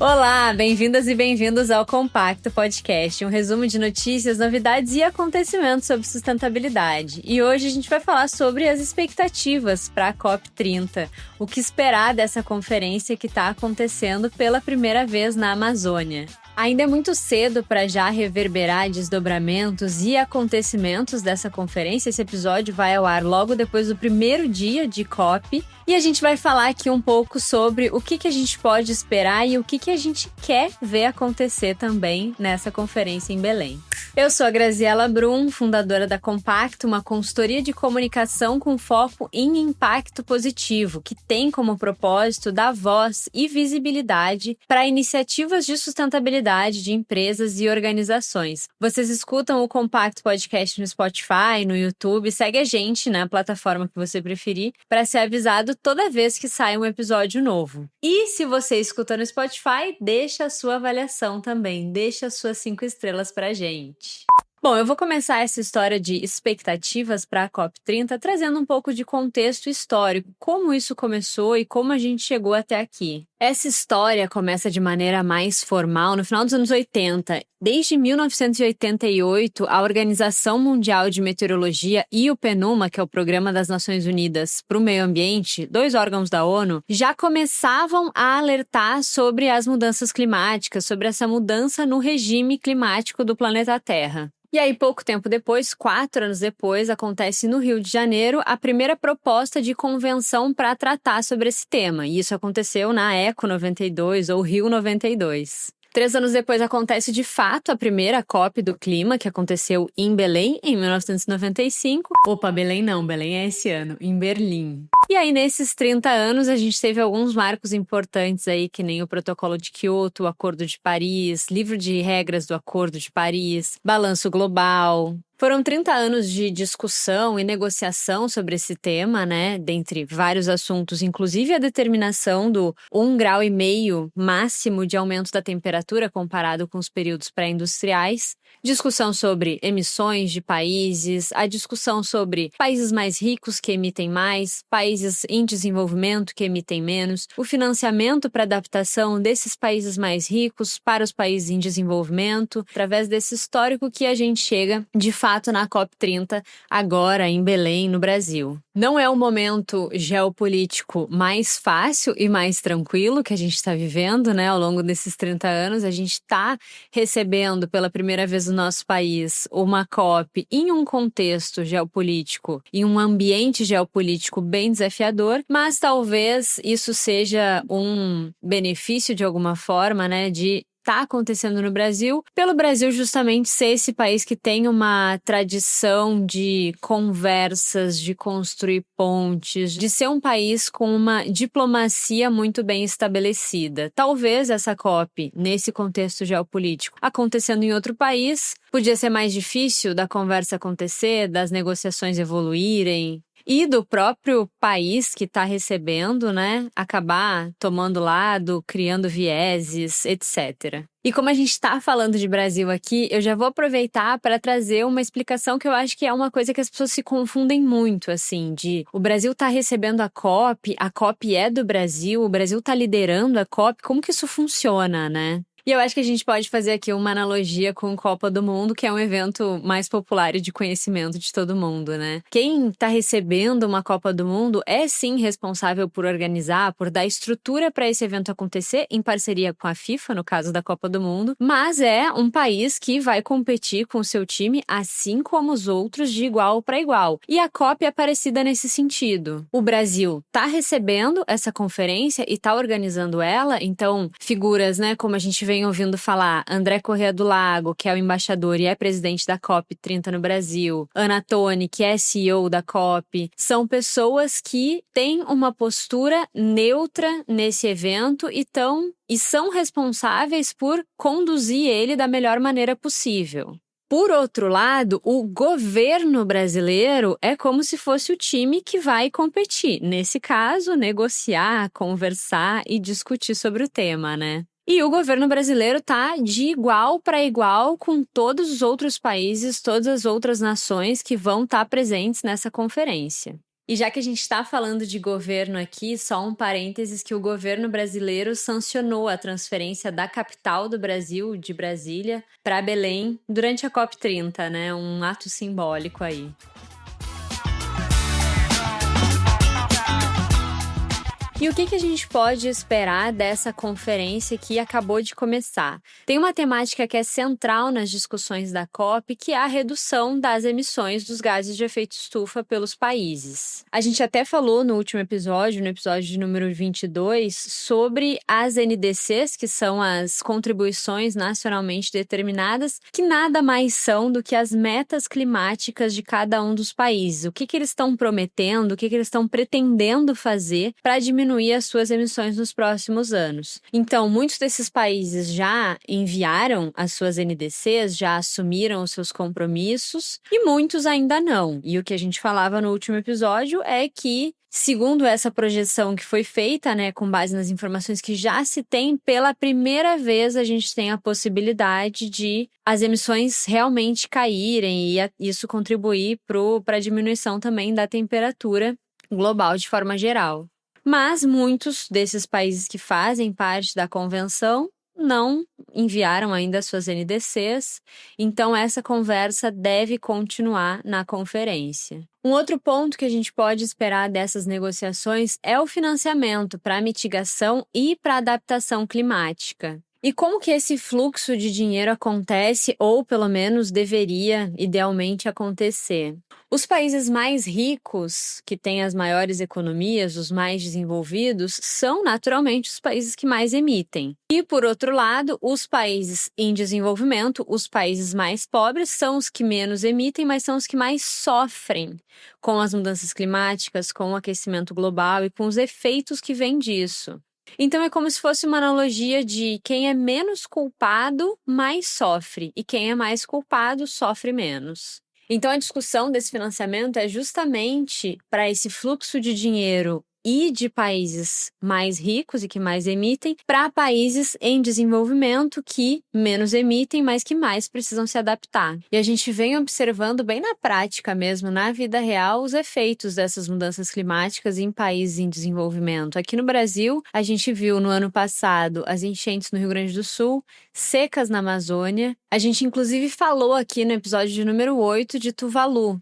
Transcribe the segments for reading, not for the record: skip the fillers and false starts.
Olá, bem-vindas e bem-vindos ao Compacto Podcast, um resumo de notícias, novidades e acontecimentos sobre sustentabilidade. E hoje a gente vai falar sobre as expectativas para a COP30, o que esperar dessa conferência que está acontecendo pela primeira vez na Amazônia. Ainda é muito cedo para já reverberar desdobramentos e acontecimentos dessa conferência. Esse episódio vai ao ar logo depois do primeiro dia de COP. E a gente vai falar aqui um pouco sobre o que a gente pode esperar e o que a gente quer ver acontecer também nessa conferência em Belém. Eu sou a Graziela Brum, fundadora da Compacto, uma consultoria de comunicação com foco em impacto positivo, que tem como propósito dar voz e visibilidade para iniciativas de sustentabilidade de empresas e organizações. Vocês escutam o Compacto Podcast no Spotify, no YouTube, segue a gente na plataforma que você preferir para ser avisado toda vez que sai um episódio novo. E se você escuta no Spotify, deixa a sua avaliação também, deixa as suas 5 estrelas pra gente. Bom, eu vou começar essa história de expectativas para a COP30 trazendo um pouco de contexto histórico, como isso começou e como a gente chegou até aqui. Essa história começa de maneira mais formal no final dos anos 80. Desde 1988, a Organização Mundial de Meteorologia e o PNUMA, que é o Programa das Nações Unidas para o Meio Ambiente, 2 órgãos da ONU, já começavam a alertar sobre as mudanças climáticas, sobre essa mudança no regime climático do planeta Terra. E aí, pouco tempo depois, 4 anos depois, acontece no Rio de Janeiro a primeira proposta de convenção para tratar sobre esse tema. E isso aconteceu na ECO 92 ou Rio 92. 3 anos depois acontece de fato a primeira COP do clima, que aconteceu em Belém, em 1995. Opa, Belém não, Belém é esse ano, em Berlim. E aí, nesses 30 anos, a gente teve alguns marcos importantes aí, que nem o Protocolo de Kyoto, o Acordo de Paris, livro de regras do Acordo de Paris, balanço global. Foram 30 anos de discussão e negociação sobre esse tema, né, dentre vários assuntos, inclusive a determinação do 1,5 grau máximo de aumento da temperatura comparado com os períodos pré-industriais, discussão sobre emissões de países, a discussão sobre países mais ricos que emitem mais, países em desenvolvimento que emitem menos, o financiamento para adaptação desses países mais ricos para os países em desenvolvimento, através desse histórico que a gente chega, de fato, na COP30, agora em Belém, no Brasil. Não é o momento geopolítico mais fácil e mais tranquilo que a gente está vivendo, né? Ao longo desses 30 anos, a gente está recebendo pela primeira vez no nosso país uma COP em um contexto geopolítico, em um ambiente geopolítico bem desafiador, mas talvez isso seja um benefício de alguma forma, né? De está acontecendo no Brasil, pelo Brasil justamente ser esse país que tem uma tradição de conversas, de construir pontes, de ser um país com uma diplomacia muito bem estabelecida. Talvez essa COP, nesse contexto geopolítico, acontecendo em outro país, podia ser mais difícil da conversa acontecer, das negociações evoluírem, e do próprio país que está recebendo, né, acabar tomando lado, criando vieses, etc. E como a gente está falando de Brasil aqui, eu já vou aproveitar para trazer uma explicação que eu acho que é uma coisa que as pessoas se confundem muito, assim, de o Brasil está recebendo a COP é do Brasil, o Brasil está liderando a COP, como que isso funciona, né? E eu acho que a gente pode fazer aqui uma analogia com Copa do Mundo, que é um evento mais popular e de conhecimento de todo mundo, né? Quem está recebendo uma Copa do Mundo é sim responsável por organizar, por dar estrutura para esse evento acontecer, em parceria com a FIFA, no caso da Copa do Mundo, mas é um país que vai competir com o seu time, assim como os outros, de igual para igual. E a COP é parecida nesse sentido. O Brasil está recebendo essa conferência e está organizando ela, então figuras, né, como a gente vem ouvindo falar, André Corrêa do Lago, que é o embaixador e é presidente da COP30 no Brasil, Ana Toni, que é CEO da COP, são pessoas que têm uma postura neutra nesse evento e são responsáveis por conduzir ele da melhor maneira possível. Por outro lado, o governo brasileiro é como se fosse o time que vai competir. Nesse caso, negociar, conversar e discutir sobre o tema, né? E o governo brasileiro está de igual para igual com todos os outros países, todas as outras nações que vão estar presentes nessa conferência. E já que a gente está falando de governo aqui, só um parênteses que o governo brasileiro sancionou a transferência da capital do Brasil, de Brasília, para Belém durante a COP30, né? Um ato simbólico aí. E o que a gente pode esperar dessa conferência que acabou de começar? Tem uma temática que é central nas discussões da COP, que é a redução das emissões dos gases de efeito estufa pelos países. A gente até falou no último episódio, no episódio de número 22, sobre as NDCs, que são as contribuições nacionalmente determinadas, que nada mais são do que as metas climáticas de cada um dos países. O que eles estão prometendo, o que eles estão pretendendo fazer para diminuir as suas emissões nos próximos anos. Então, muitos desses países já enviaram as suas NDCs, já assumiram os seus compromissos e muitos ainda não. E o que a gente falava no último episódio é que, segundo essa projeção que foi feita, né, com base nas informações que já se tem, pela primeira vez a gente tem a possibilidade de as emissões realmente caírem e isso contribuir para a diminuição também da temperatura global de forma geral. Mas muitos desses países que fazem parte da convenção não enviaram ainda suas NDCs, então essa conversa deve continuar na conferência. Um outro ponto que a gente pode esperar dessas negociações é o financiamento para mitigação e para adaptação climática. E como que esse fluxo de dinheiro acontece, ou pelo menos deveria, idealmente, acontecer? Os países mais ricos, que têm as maiores economias, os mais desenvolvidos, são naturalmente os países que mais emitem. E, por outro lado, os países em desenvolvimento, os países mais pobres, são os que menos emitem, mas são os que mais sofrem com as mudanças climáticas, com o aquecimento global e com os efeitos que vêm disso. Então é como se fosse uma analogia de quem é menos culpado, mais sofre, e quem é mais culpado, sofre menos. Então a discussão desse financiamento é justamente para esse fluxo de dinheiro e de países mais ricos e que mais emitem, para países em desenvolvimento que menos emitem, mas que mais precisam se adaptar. E a gente vem observando bem na prática mesmo, na vida real, os efeitos dessas mudanças climáticas em países em desenvolvimento. Aqui no Brasil, a gente viu no ano passado as enchentes no Rio Grande do Sul, secas na Amazônia. A gente inclusive falou aqui no episódio de número 8 de Tuvalu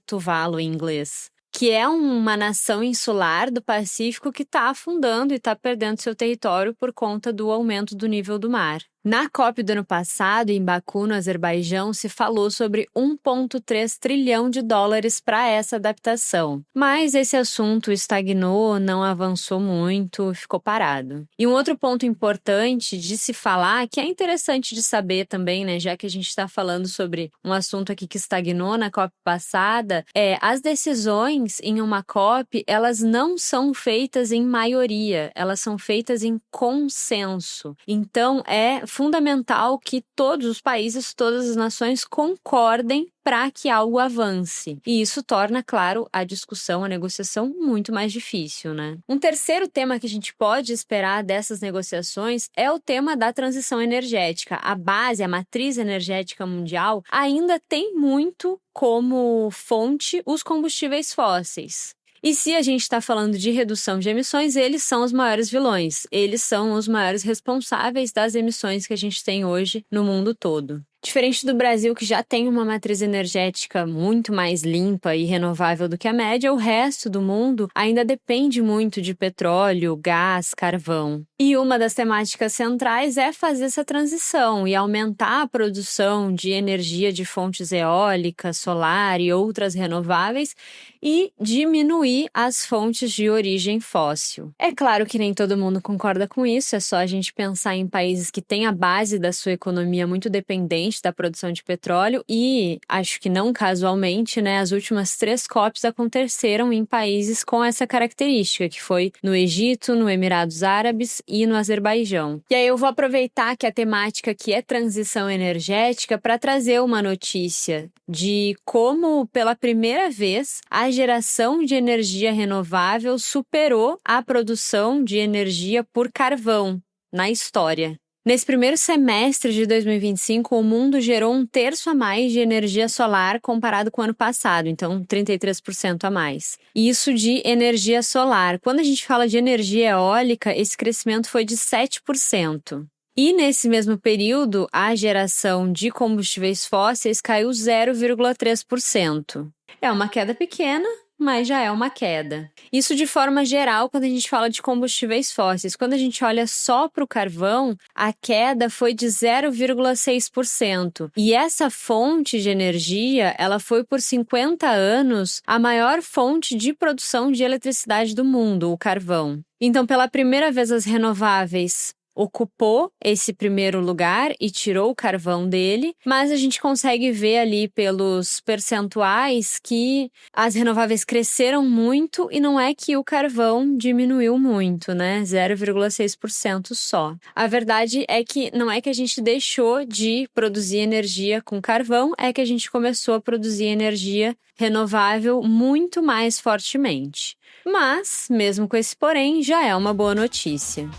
em inglês, que é uma nação insular do Pacífico que está afundando e está perdendo seu território por conta do aumento do nível do mar. Na COP do ano passado, em Baku, no Azerbaijão, se falou sobre 1,3 trilhão de dólares para essa adaptação. Mas esse assunto estagnou, não avançou muito, ficou parado. E um outro ponto importante de se falar, que é interessante de saber também, né, já que a gente está falando sobre um assunto aqui que estagnou na COP passada, as decisões em uma COP, elas não são feitas em maioria, elas são feitas em consenso. Então, é fundamental que todos os países, todas as nações concordem para que algo avance. E isso torna, claro, a discussão, a negociação muito mais difícil, né? Um terceiro tema que a gente pode esperar dessas negociações é o tema da transição energética. A base, a matriz energética mundial ainda tem muito como fonte os combustíveis fósseis. E se a gente está falando de redução de emissões, eles são os maiores vilões. Eles são os maiores responsáveis das emissões que a gente tem hoje no mundo todo. Diferente do Brasil, que já tem uma matriz energética muito mais limpa e renovável do que a média, o resto do mundo ainda depende muito de petróleo, gás, carvão. E uma das temáticas centrais é fazer essa transição e aumentar a produção de energia de fontes eólicas, solar e outras renováveis e diminuir as fontes de origem fóssil. É claro que nem todo mundo concorda com isso, é só a gente pensar em países que têm a base da sua economia muito dependente da produção de petróleo e, acho que não casualmente, né, as últimas 3 COPs aconteceram em países com essa característica, que foi no Egito, no Emirados Árabes e no Azerbaijão. E aí eu vou aproveitar que a temática aqui é transição energética para trazer uma notícia de como, pela primeira vez, a geração de energia renovável superou a produção de energia por carvão na história. Nesse primeiro semestre de 2025, o mundo gerou 1/3 a mais de energia solar comparado com o ano passado, então 33% a mais. Isso de energia solar. Quando a gente fala de energia eólica, esse crescimento foi de 7%. E nesse mesmo período, a geração de combustíveis fósseis caiu 0,3%. É uma queda pequena, mas já é uma queda. Isso de forma geral quando a gente fala de combustíveis fósseis. Quando a gente olha só para o carvão, a queda foi de 0,6%. E essa fonte de energia, ela foi por 50 anos a maior fonte de produção de eletricidade do mundo, o carvão. Então, pela primeira vez, as renováveis ocupou esse primeiro lugar e tirou o carvão dele, mas a gente consegue ver ali pelos percentuais que as renováveis cresceram muito e não é que o carvão diminuiu muito, né? 0,6% só. A verdade é que não é que a gente deixou de produzir energia com carvão, é que a gente começou a produzir energia renovável muito mais fortemente. Mas, mesmo com esse porém, já é uma boa notícia.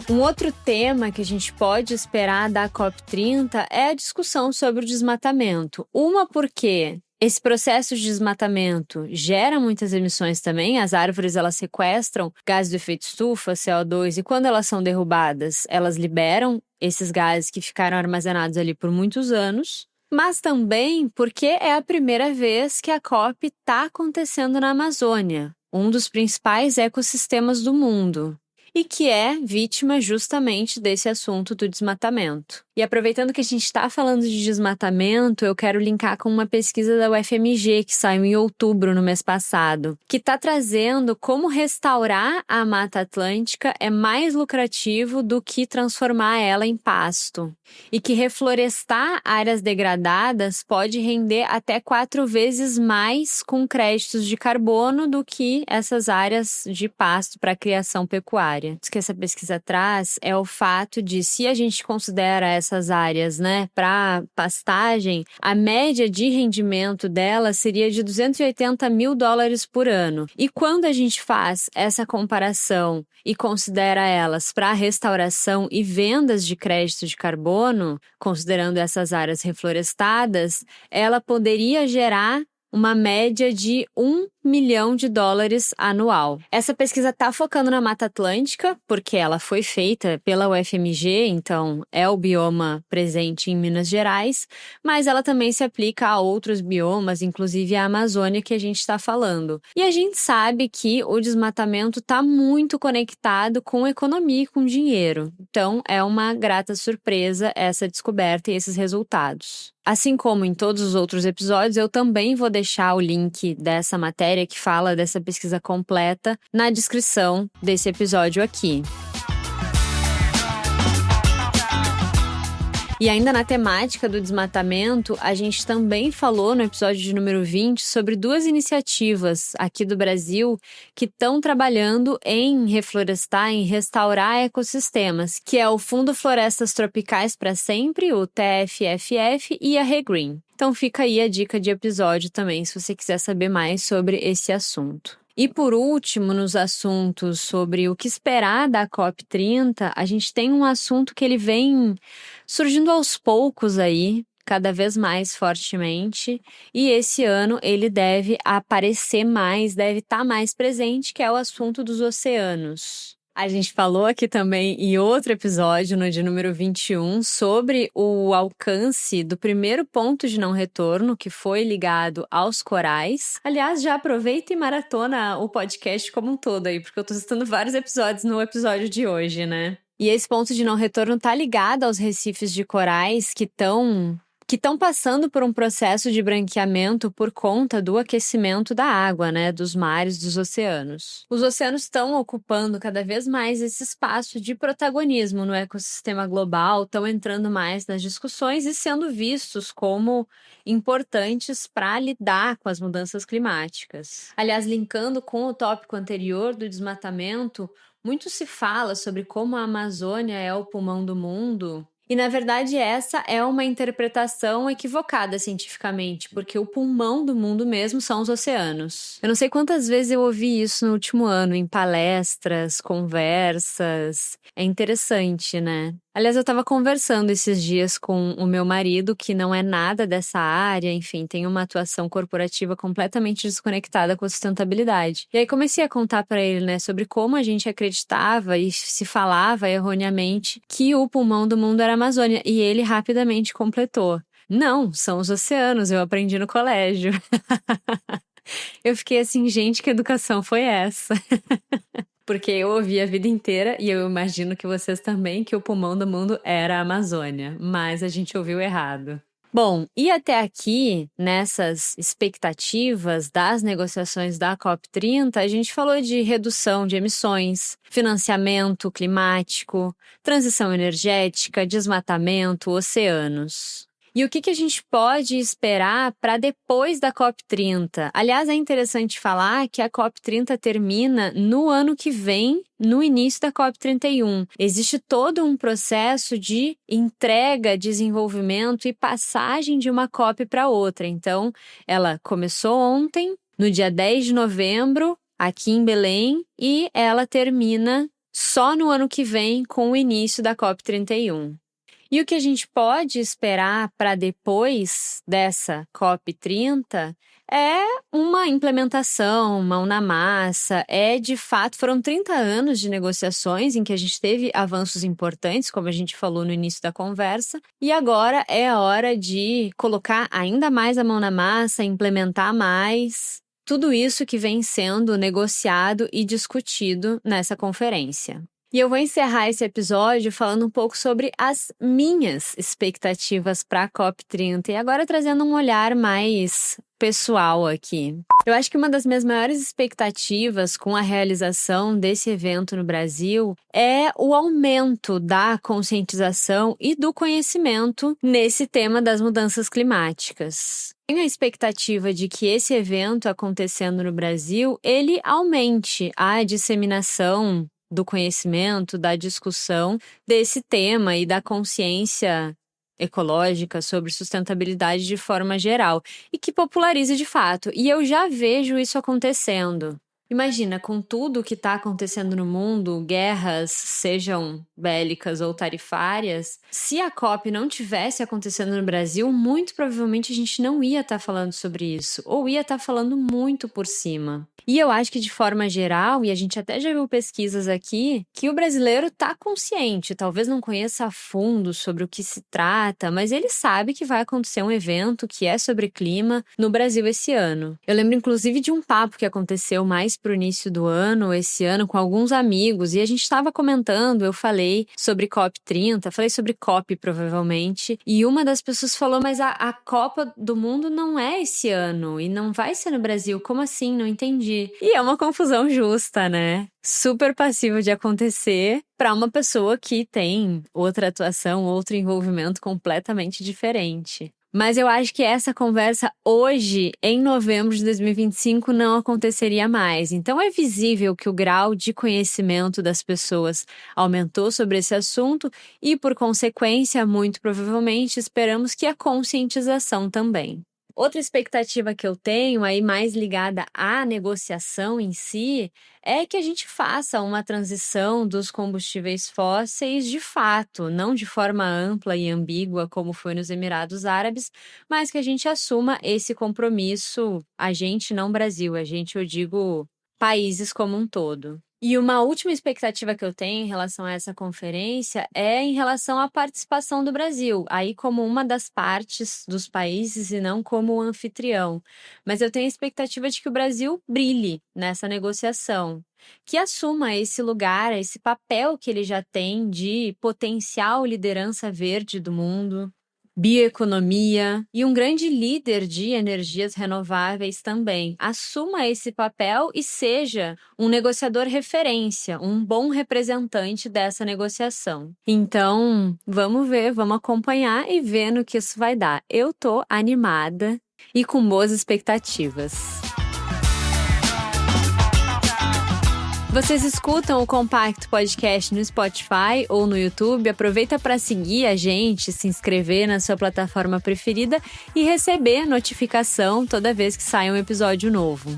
Um outro tema que a gente pode esperar da COP30 é a discussão sobre o desmatamento. Uma porque esse processo de desmatamento gera muitas emissões também. As árvores, elas sequestram gases do efeito estufa, CO2, e quando elas são derrubadas, elas liberam esses gases que ficaram armazenados ali por muitos anos. Mas também porque é a primeira vez que a COP está acontecendo na Amazônia, um dos principais ecossistemas do mundo, e que é vítima justamente desse assunto do desmatamento. E aproveitando que a gente está falando de desmatamento, eu quero linkar com uma pesquisa da UFMG que saiu em outubro, no mês passado, que está trazendo como restaurar a Mata Atlântica é mais lucrativo do que transformar ela em pasto. E que reflorestar áreas degradadas pode render até 4 vezes mais com créditos de carbono do que essas áreas de pasto para criação pecuária. O que essa pesquisa traz é o fato de, se a gente considera essas áreas, né, para pastagem, a média de rendimento delas seria de $280 mil por ano. E quando a gente faz essa comparação e considera elas para restauração e vendas de crédito de carbono, considerando essas áreas reflorestadas, ela poderia gerar uma média de $1 milhão anual. Essa pesquisa está focando na Mata Atlântica, porque ela foi feita pela UFMG, então é o bioma presente em Minas Gerais, mas ela também se aplica a outros biomas, inclusive a Amazônia que a gente está falando. E a gente sabe que o desmatamento está muito conectado com economia e com dinheiro. Então, é uma grata surpresa essa descoberta e esses resultados. Assim como em todos os outros episódios, eu também vou deixar o link dessa matéria que fala dessa pesquisa completa na descrição desse episódio aqui. E ainda na temática do desmatamento, a gente também falou no episódio de número 20 sobre 2 iniciativas aqui do Brasil que estão trabalhando em reflorestar, em restaurar ecossistemas, que é o Fundo Florestas Tropicais para Sempre, o TFFF, e a ReGreen. Então fica aí a dica de episódio também, se você quiser saber mais sobre esse assunto. E por último, nos assuntos sobre o que esperar da COP30, a gente tem um assunto que ele vem surgindo aos poucos aí, cada vez mais fortemente, e esse ano ele deve aparecer mais, deve estar mais presente, que é o assunto dos oceanos. A gente falou aqui também em outro episódio, no de número 21, sobre o alcance do primeiro ponto de não retorno, que foi ligado aos corais. Aliás, já aproveita e maratona o podcast como um todo aí, porque eu tô citando vários episódios no episódio de hoje, né? E esse ponto de não retorno tá ligado aos recifes de corais que estão passando por um processo de branqueamento por conta do aquecimento da água, né, dos mares, dos oceanos. Os oceanos estão ocupando cada vez mais esse espaço de protagonismo no ecossistema global, estão entrando mais nas discussões e sendo vistos como importantes para lidar com as mudanças climáticas. Aliás, linkando com o tópico anterior do desmatamento, muito se fala sobre como a Amazônia é o pulmão do mundo E, na verdade, essa é uma interpretação equivocada cientificamente, porque o pulmão do mundo mesmo são os oceanos. Eu não sei quantas vezes eu ouvi isso no último ano, em palestras, conversas. É interessante, né? Aliás, eu estava conversando esses dias com o meu marido, que não é nada dessa área, enfim, tem uma atuação corporativa completamente desconectada com a sustentabilidade. E aí comecei a contar para ele, né, sobre como a gente acreditava e se falava erroneamente que o pulmão do mundo era a Amazônia, e ele rapidamente completou: não, são os oceanos, eu aprendi no colégio. Eu fiquei assim, gente, que educação foi essa? Porque eu ouvi a vida inteira, e eu imagino que vocês também, que o pulmão do mundo era a Amazônia, mas a gente ouviu errado. Bom, e até aqui, nessas expectativas das negociações da COP30, a gente falou de redução de emissões, financiamento climático, transição energética, desmatamento, oceanos. E o que a gente pode esperar para depois da COP30? Aliás, é interessante falar que a COP30 termina no ano que vem, no início da COP31. Existe todo um processo de entrega, desenvolvimento e passagem de uma COP para outra. Então, ela começou ontem, no dia 10 de novembro, aqui em Belém, e ela termina só no ano que vem com o início da COP31. E o que a gente pode esperar para depois dessa COP30 é uma implementação, mão na massa. De fato, foram 30 anos de negociações em que a gente teve avanços importantes, como a gente falou no início da conversa, e agora é a hora de colocar ainda mais a mão na massa, implementar mais tudo isso que vem sendo negociado e discutido nessa conferência. E eu vou encerrar esse episódio falando um pouco sobre as minhas expectativas para a COP30 e agora trazendo um olhar mais pessoal aqui. Eu acho que uma das minhas maiores expectativas com a realização desse evento no Brasil é o aumento da conscientização e do conhecimento nesse tema das mudanças climáticas. Tenho a expectativa de que esse evento acontecendo no Brasil, ele aumente a disseminação do conhecimento, da discussão desse tema e da consciência ecológica sobre sustentabilidade de forma geral e que popularize de fato. E eu já vejo isso acontecendo. Imagina, com tudo que está acontecendo no mundo, guerras, sejam bélicas ou tarifárias, se a COP não tivesse acontecendo no Brasil, muito provavelmente a gente não ia estar falando sobre isso, ou ia estar falando muito por cima. E eu acho que de forma geral, e a gente até já viu pesquisas aqui, que o brasileiro está consciente, talvez não conheça a fundo sobre o que se trata, mas ele sabe que vai acontecer um evento que é sobre clima no Brasil esse ano. Eu lembro inclusive de um papo que aconteceu mais pro início do ano, esse ano, com alguns amigos, e a gente estava comentando, eu falei sobre COP30, falei sobre COP provavelmente, e uma das pessoas falou, mas a Copa do Mundo não é esse ano, e não vai ser no Brasil, como assim? Não entendi. E é uma confusão justa, né? Super passível de acontecer para uma pessoa que tem outra atuação, outro envolvimento completamente diferente. Mas eu acho que essa conversa hoje, em novembro de 2025, não aconteceria mais. Então é visível que o grau de conhecimento das pessoas aumentou sobre esse assunto e, por consequência, muito provavelmente, esperamos que a conscientização também. Outra expectativa que eu tenho, aí mais ligada à negociação em si, é que a gente faça uma transição dos combustíveis fósseis de fato, não de forma ampla e ambígua como foi nos Emirados Árabes, mas que a gente assuma esse compromisso, a gente não Brasil, a gente, eu digo, países como um todo. E uma última expectativa que eu tenho em relação a essa conferência é em relação à participação do Brasil, aí como uma das partes dos países e não como anfitrião. Mas eu tenho a expectativa de que o Brasil brilhe nessa negociação, que assuma esse lugar, esse papel que ele já tem de potencial liderança verde do mundo, bioeconomia e um grande líder de energias renováveis também. Assuma esse papel e seja um negociador referência, um bom representante dessa negociação. Então, vamos ver, vamos acompanhar e ver no que isso vai dar. Eu tô animada e com boas expectativas. Vocês escutam o Compacto Podcast no Spotify ou no YouTube? Aproveita para seguir a gente, se inscrever na sua plataforma preferida e receber notificação toda vez que sai um episódio novo.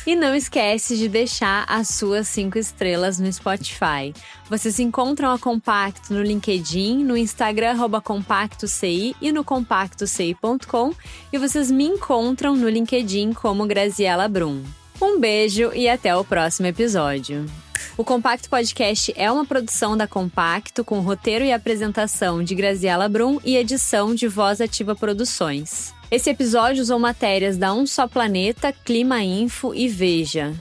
E não esquece de deixar as suas 5 estrelas no Spotify. Vocês encontram a Compacto no LinkedIn, no Instagram @compactoci e no compactoci.com, e vocês me encontram no LinkedIn como Graziela Brum. Um beijo e até o próximo episódio. O Compacto Podcast é uma produção da Compacto, com roteiro e apresentação de Graziela Brum e edição de Voz Ativa Produções. Esse episódio usou matérias da Um Só Planeta, Clima Info e Veja.